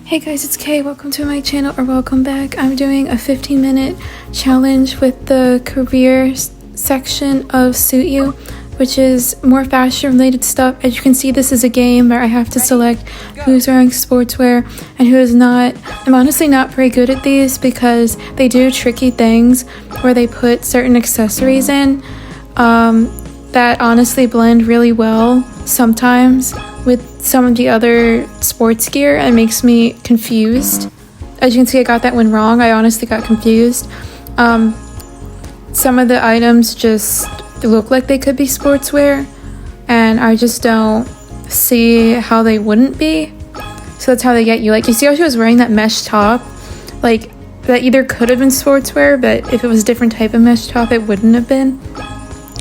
Hey guys, it's Kay. Welcome to my channel, or welcome back. I'm doing a 15-minute challenge with the career section of Suitu, which is more fashion related stuff. As you can see, this is a game where I have to select who's wearing sportswear and who is not. I'm honestly not very good at these because they do tricky things where they put certain accessories in that honestly blend really well sometimes with some of the other sports gear, and makes me confused. As you can see, I got that one wrong. I honestly got confused. Some of the items just look like they could be sportswear, and I just don't see how they wouldn't be. So that's how they get you. Like, you see how she was wearing that mesh top? Like, that either could have been sportswear, but if it was a different type of mesh top, it wouldn't have been.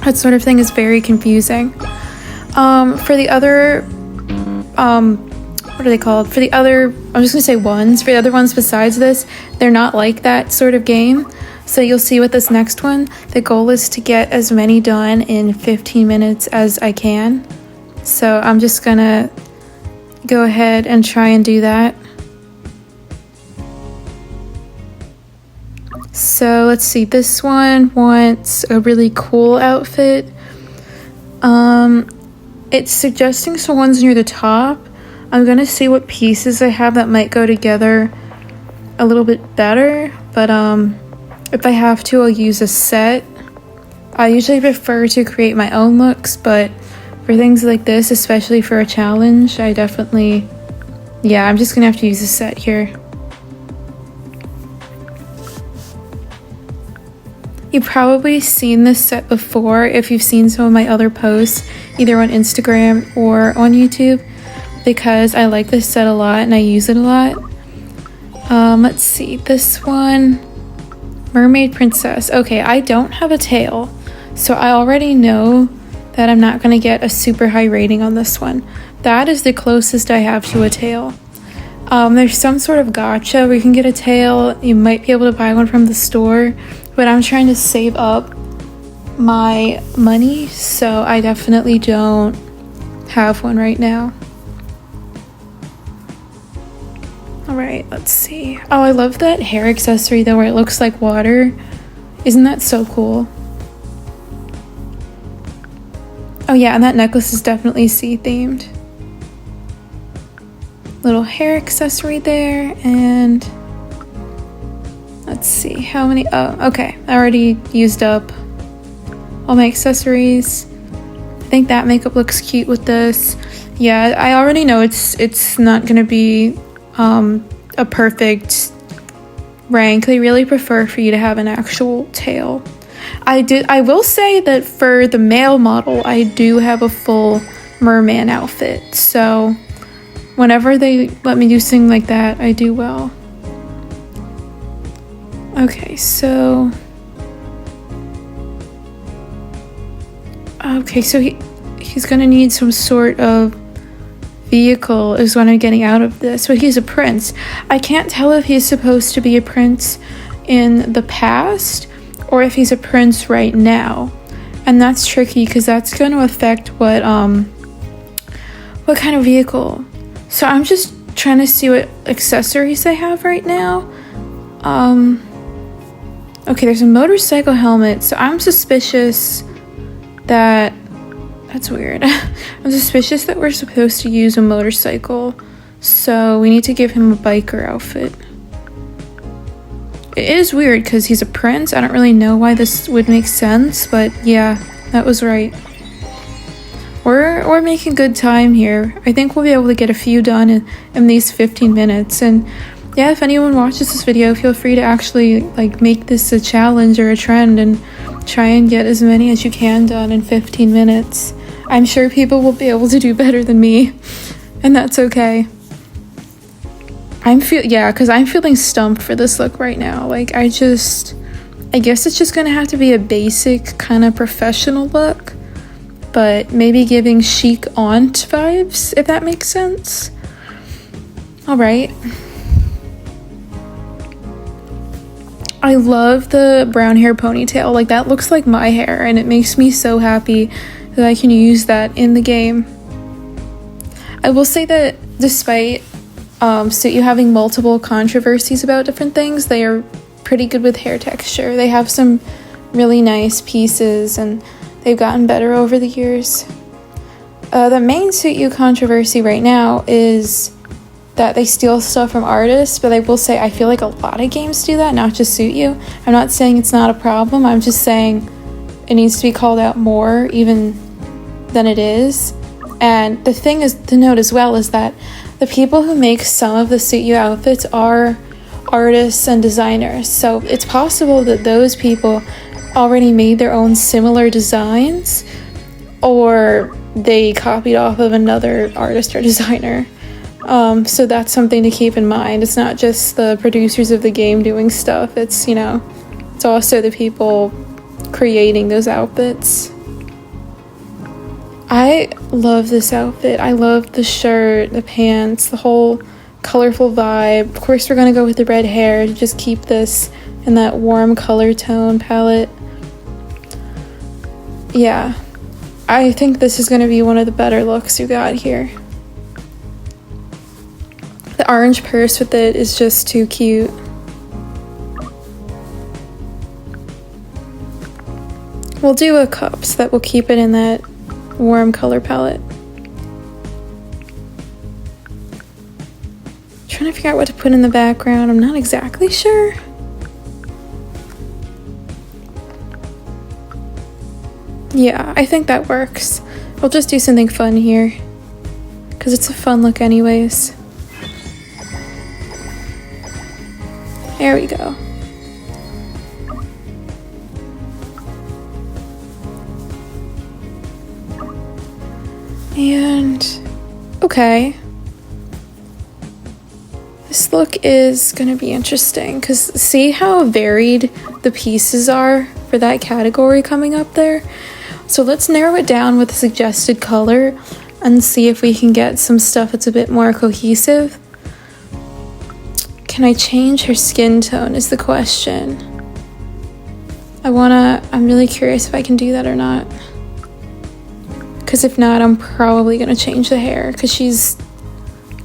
That sort of thing is very confusing. For the other what are they called? For the other, I'm just gonna say ones. For the other ones besides this, they're not like that sort of game. So you'll see with this next one, the goal is to get as many done in 15 minutes as I can. So I'm just gonna go ahead and try and do that. So let's see, this one wants a really cool outfit. It's suggesting some ones near the top. I'm gonna see what pieces I have that might go together a little bit better, but if I have to, I'll use a set. I usually prefer to create my own looks, but for things like this, especially for a challenge, I'm just gonna have to use a set here. You've probably seen this set before if you've seen some of my other posts, either on Instagram or on YouTube, because I like this set a lot and I use it a lot. Let's see, this one, Mermaid Princess. Okay, I don't have a tail, so I already know that I'm not going to get a super high rating on this one. That is the closest I have to a tail. There's some sort of gacha where you can get a tail. You might be able to buy one from the store, but I'm trying to save up my money, so I definitely don't have one right now. Alright, let's see. Oh, I love that hair accessory though, where it looks like water. Isn't that so cool? Oh yeah, and that necklace is definitely sea themed. Little hair accessory there, and let's see how many. Oh, okay, I already used up all my accessories. I think that makeup looks cute with this. Yeah, I already know it's not gonna be a perfect rank. They really prefer for you to have an actual tail. I will say that for the male model, I do have a full merman outfit, so whenever they let me do something like that, I do well. Okay, so he's gonna need some sort of vehicle is what I'm getting out of this. But he's a prince. I can't tell if he's supposed to be a prince in the past or if he's a prince right now, and that's tricky because that's going to affect what kind of vehicle. So I'm just trying to see what accessories they have right now. Okay, there's a motorcycle helmet, so I'm suspicious that that's weird. I'm suspicious that we're supposed to use a motorcycle, so we need to give him a biker outfit. It is weird because he's a prince. I don't really know why this would make sense, but yeah, that was right. We're making good time here. I think we'll be able to get a few done in these 15 minutes. And yeah, if anyone watches this video, feel free to actually make this a challenge or a trend and try and get as many as you can done in 15 minutes. I'm sure people will be able to do better than me, and that's okay. Because I'm feeling stumped for this look right now. I guess it's just gonna have to be a basic kind of professional look, but maybe giving chic aunt vibes, if that makes sense. All right. I love the brown hair ponytail. That looks like my hair, and it makes me so happy that I can use that in the game. I will say that despite Suitu having multiple controversies about different things, they are pretty good with hair texture. They have some really nice pieces and they've gotten better over the years. The main Suitu controversy right now is that they steal stuff from artists, but I will say I feel like a lot of games do that, not just Suitu. I'm not saying it's not a problem, I'm just saying it needs to be called out more even than it is. And the thing is to note as well is that the people who make some of the Suitu outfits are artists and designers, so it's possible that those people already made their own similar designs, or they copied off of another artist or designer. So that's something to keep in mind. It's not just the producers of the game doing stuff, it's, you know, it's also the people creating those outfits. I love this outfit. I love the shirt, the pants, the whole colorful vibe. Of course, we're gonna go with the red hair to just keep this in that warm color tone palette. Yeah, I think this is gonna be one of the better looks you got here. The orange purse with it is just too cute. We'll do a cup so that we'll keep it in that warm color palette. Trying to figure out what to put in the background. I'm not exactly sure. Yeah, I think that works. We'll just do something fun here, because it's a fun look anyways. There we go. And okay, this look is gonna be interesting because see how varied the pieces are for that category coming up there. So let's narrow it down with a suggested color and see if we can get some stuff that's a bit more cohesive. Can I change her skin tone is the question. I'm really curious if I can do that or not. Because if not, I'm probably going to change the hair because she's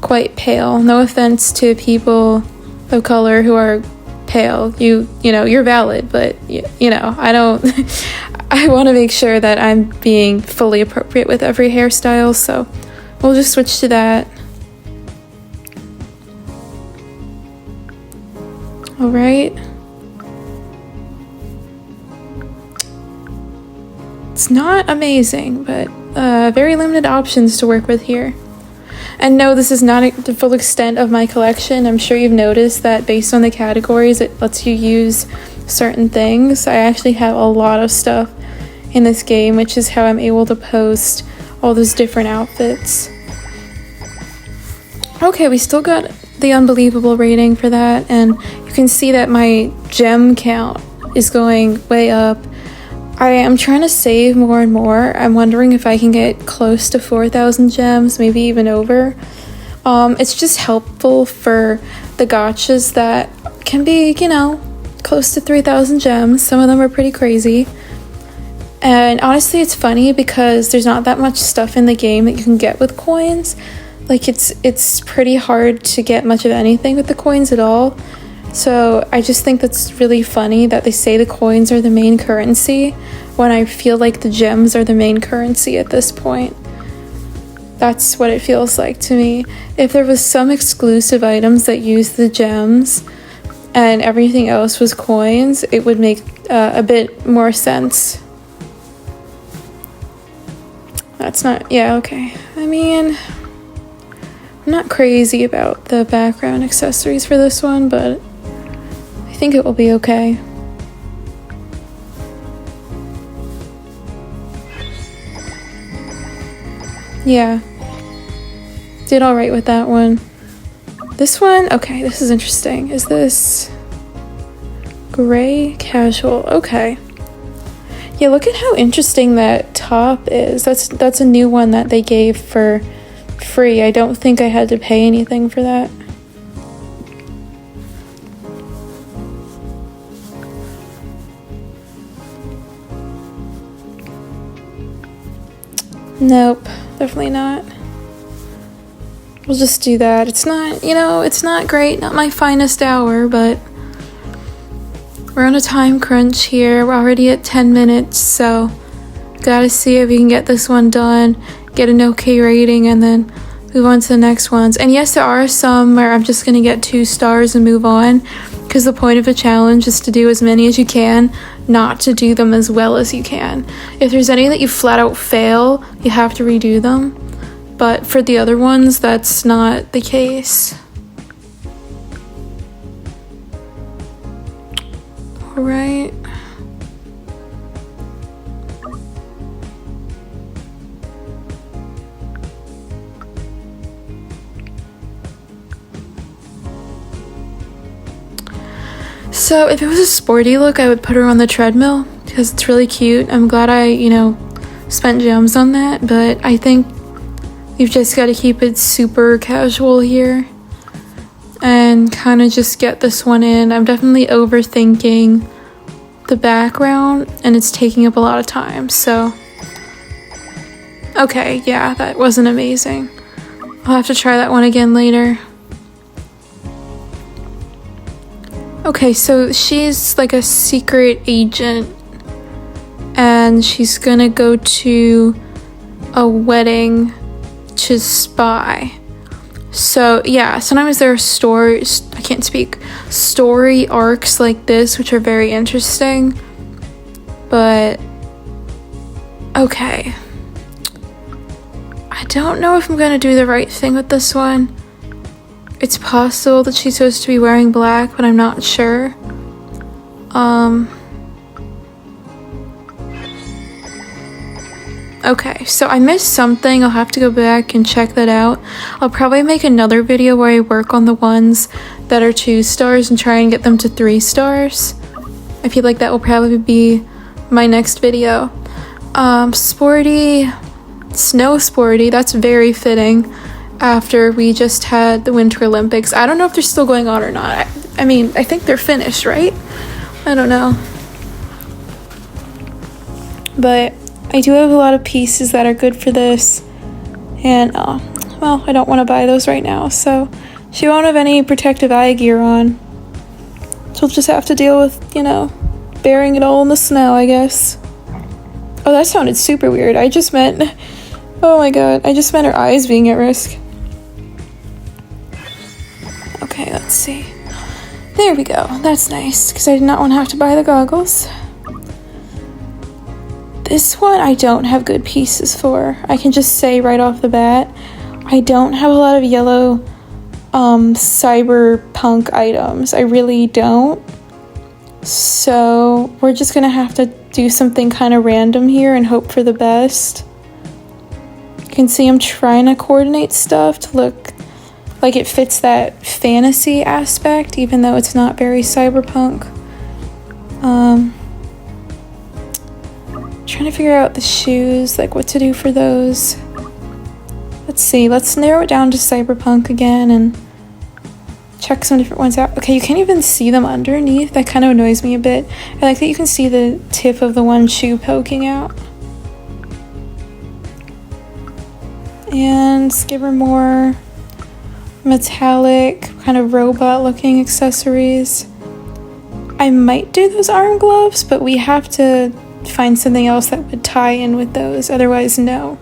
quite pale. No offense to people of color who are pale. You know, you're valid, but you know, I don't, I want to make sure that I'm being fully appropriate with every hairstyle, so we'll just switch to that. All right. It's not amazing, but very limited options to work with here. And no, this is not the full extent of my collection. I'm sure you've noticed that based on the categories, it lets you use certain things. I actually have a lot of stuff in this game, which is how I'm able to post all those different outfits. Okay, we still got the unbelievable rating for that, and you can see that my gem count is going way up. I am trying to save more and more. I'm wondering if I can get close to 4,000 gems, maybe even over. It's just helpful for the gachas that can be, you know, close to 3,000 gems. Some of them are pretty crazy. And honestly, it's funny because there's not that much stuff in the game that you can get with coins. Like, it's pretty hard to get much of anything with the coins at all. So I just think that's really funny that they say the coins are the main currency when I feel like the gems are the main currency at this point. That's what it feels like to me. If there was some exclusive items that use the gems and everything else was coins, it would make a bit more sense. That's not, yeah, okay. I mean, I'm not crazy about the background accessories for this one, but I think it will be okay. Yeah, did all right with that one. This one, okay, this is interesting. Is this gray casual? Okay. Yeah, look at how interesting that top is. That's a new one that they gave for free. I don't think I had to pay anything for that. Nope, definitely not. we'll just do that. It's not, you know, it's not great, not my finest hour, but we're on a time crunch here. We're already at 10 minutes, so gotta see if we can get this one done, get an okay rating, and then move on to the next ones. And yes, there are some where I'm just gonna get 2 stars and move on, because the point of a challenge is to do as many as you can, not to do them as well as you can. If there's any that you flat out fail, you have to redo them. But for the other ones, that's not the case. All right. So if it was a sporty look, I would put her on the treadmill because it's really cute. I'm glad I, you know, spent gems on that, but I think you've just got to keep it super casual here and kind of just get this one in. I'm definitely overthinking the background and it's taking up a lot of time, so okay, yeah, that wasn't amazing. I'll have to try that one again later. Okay, so she's like a secret agent and she's gonna go to a wedding to spy. So yeah, sometimes there are story arcs like this, which are very interesting, but okay. I don't know if I'm gonna do the right thing with this one. It's possible that she's supposed to be wearing black, but I'm not sure. Okay, so I missed something. I'll have to go back and check that out. I'll probably make another video where I work on the ones that are 2 stars and try and get them to 3 stars. I feel like that will probably be my next video. Sporty, snow sporty, that's very fitting after we just had the Winter Olympics. I don't know if they're still going on or not. I mean, I think they're finished, right? I don't know. But I do have a lot of pieces that are good for this. And, well, I don't want to buy those right now. So she won't have any protective eye gear on. She'll just have to deal with, you know, burying it all in the snow, I guess. Oh, that sounded super weird. I just meant... Oh my god, I just meant her eyes being at risk. Okay, let's see. There we go. That's nice, because I did not want to have to buy the goggles. This one I don't have good pieces for. I can just say right off the bat, I don't have a lot of yellow cyberpunk items. I really don't. So we're just gonna have to do something kind of random here and hope for the best. You can see I'm trying to coordinate stuff to look like it fits that fantasy aspect, even though it's not very cyberpunk. Trying to figure out the shoes, like what to do for those. Let's see, let's narrow it down to cyberpunk again and check some different ones out. Okay, you can't even see them underneath. That kind of annoys me a bit. I like that you can see the tip of the one shoe poking out. And let's give her more metallic, kind of robot looking accessories. I might do those arm gloves, but we have to find something else that would tie in with those, otherwise no.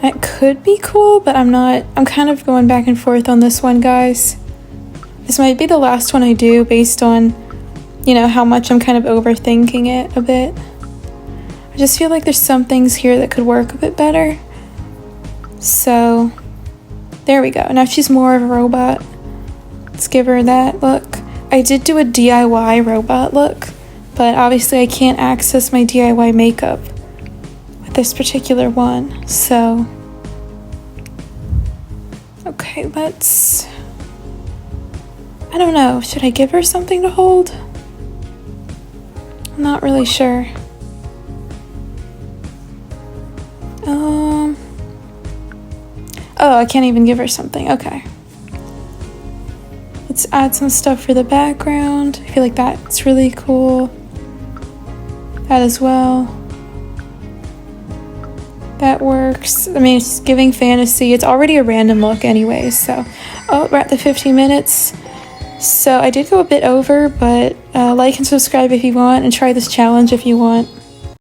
That could be cool, but I'm kind of going back and forth on this one, guys. This might be the last one I do based on, you know, how much I'm kind of overthinking it a bit. I just feel like there's some things here that could work a bit better. So, there we go. Now she's more of a robot. Let's give her that look. I did do a DIY robot look, but obviously I can't access my DIY makeup with this particular one, so. Okay, let's, I don't know, should I give her something to hold? I'm not really sure. Oh, I can't even give her something, okay. Let's add some stuff for the background. I feel like that's really cool. That as well. That works. I mean, it's giving fantasy. It's already a random look anyway, so. Oh, we're at the 15 minutes. So I did go a bit over, but like and subscribe if you want, and try this challenge if you want.